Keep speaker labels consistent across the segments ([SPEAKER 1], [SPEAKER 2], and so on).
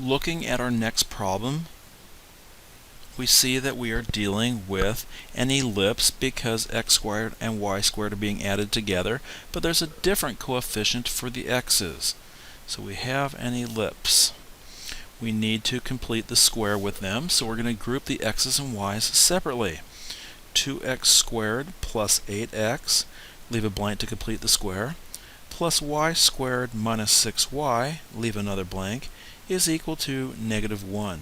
[SPEAKER 1] Looking at our next problem, we see that we are dealing with an ellipse because x squared and y squared are being added together, but there's a different coefficient for the x's. So we have an ellipse. We need to complete the square with them, so we're going to group the x's and y's separately. 2x squared plus 8x, leave a blank to complete the square, plus y squared minus 6y, leave another blank, is equal to -1.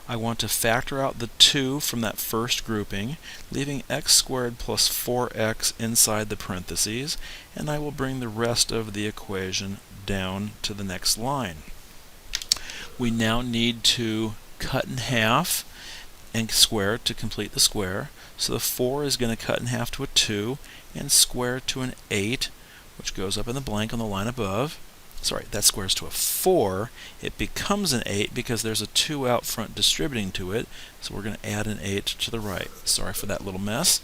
[SPEAKER 1] I want to factor out the 2 from that first grouping, leaving x squared plus 4x inside the parentheses, and I will bring the rest of the equation down to the next line. We now need to cut in half and square to complete the square. So the 4 is going to cut in half to a 2 and square to an 8, which goes up in the blank on the line above. Sorry, that squares to a 4. It becomes an 8 because there's a 2 out front distributing to it, so we're going to add an 8 to the right. Sorry for that little mess.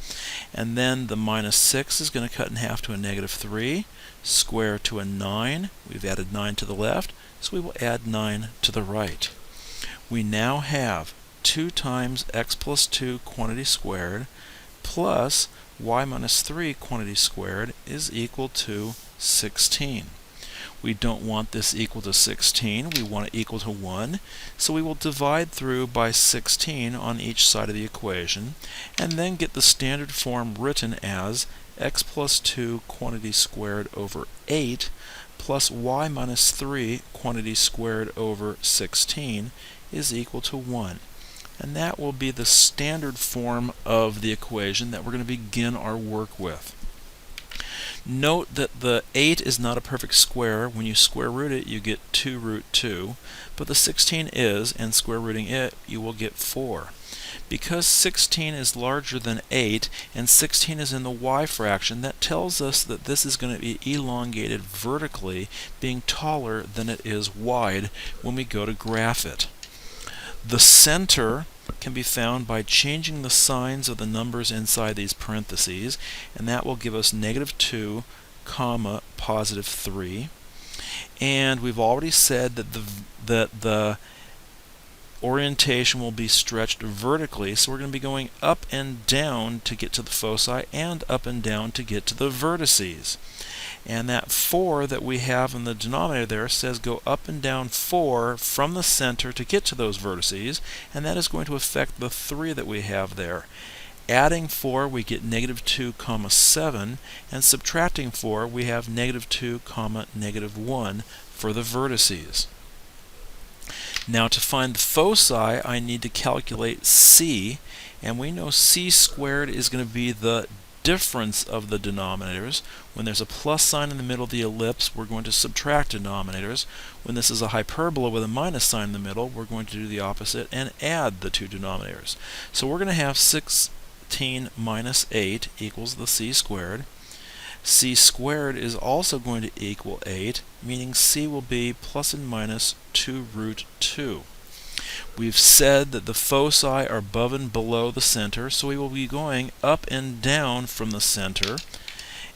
[SPEAKER 1] And then the minus 6 is going to cut in half to a -3, square to a 9. We've added 9 to the left, so we will add 9 to the right. We now have 2 times x plus 2 quantity squared plus y minus 3 quantity squared is equal to 16. We don't want this equal to 16, we want it equal to 1, so we will divide through by 16 on each side of the equation, and then get the standard form written as x plus 2 quantity squared over 8 plus y minus 3 quantity squared over 16 is equal to 1. And that will be the standard form of the equation that we're going to begin our work with. Note that the 8 is not a perfect square. When you square root it, you get 2 root 2, but the 16 is, and square rooting it, you will get 4. Because 16 is larger than 8, and 16 is in the y fraction, that tells us that this is going to be elongated vertically, being taller than it is wide when we go to graph it. The center can be found by changing the signs of the numbers inside these parentheses, and that will give us -2, comma, +3. And we've already said that the orientation will be stretched vertically, so we're going to be going up and down to get to the foci and up and down to get to the vertices. And that 4 that we have in the denominator there says go up and down 4 from the center to get to those vertices, and that is going to affect the 3 that we have there. Adding 4, we get -2, comma 7, and subtracting 4, we have -2, comma -1 for the vertices. Now to find the foci, I need to calculate c, and we know c squared is going to be the difference of the denominators. When there's a plus sign in the middle of the ellipse, we're going to subtract denominators. When this is a hyperbola with a minus sign in the middle, we're going to do the opposite and add the two denominators. So we're going to have 16 minus 8 equals the c squared. C squared is also going to equal 8, meaning c will be plus and minus 2 root 2. We've said that the foci are above and below the center, so we will be going up and down from the center.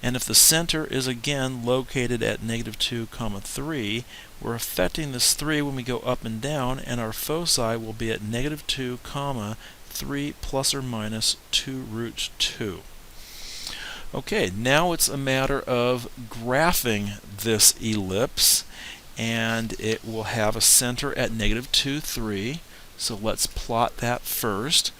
[SPEAKER 1] And if the center is again located at -2, comma 3, we're affecting this 3 when we go up and down, and our foci will be at -2, comma 3 plus or minus 2 root 2. Okay, now it's a matter of graphing this ellipse, and it will have a center at -2, 3. So let's plot that first.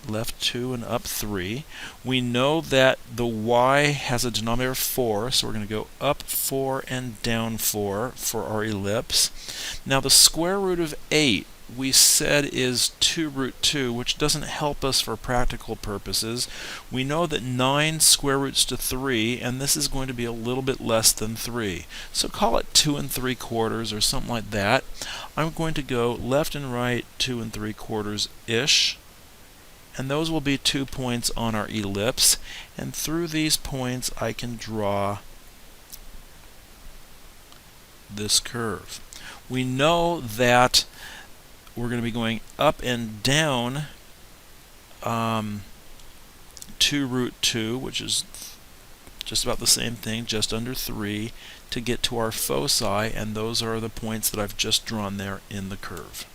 [SPEAKER 1] Left 2 and up 3. We know that the y has a denominator of 4, so we're going to go up 4 and down 4 for our ellipse. Now the square root of 8 we said is 2 root 2, which doesn't help us for practical purposes. We know that 9 square roots to 3, and this is going to be a little bit less than 3. So call it 2 3/4 or something like that. I'm going to go left and right 2 3/4-ish. And those will be 2 points on our ellipse, and through these points I can draw this curve. We know that we're going to be going up and down 2 root 2, which is just about the same thing, just under 3 to get to our foci, and those are the points that I've just drawn there in the curve.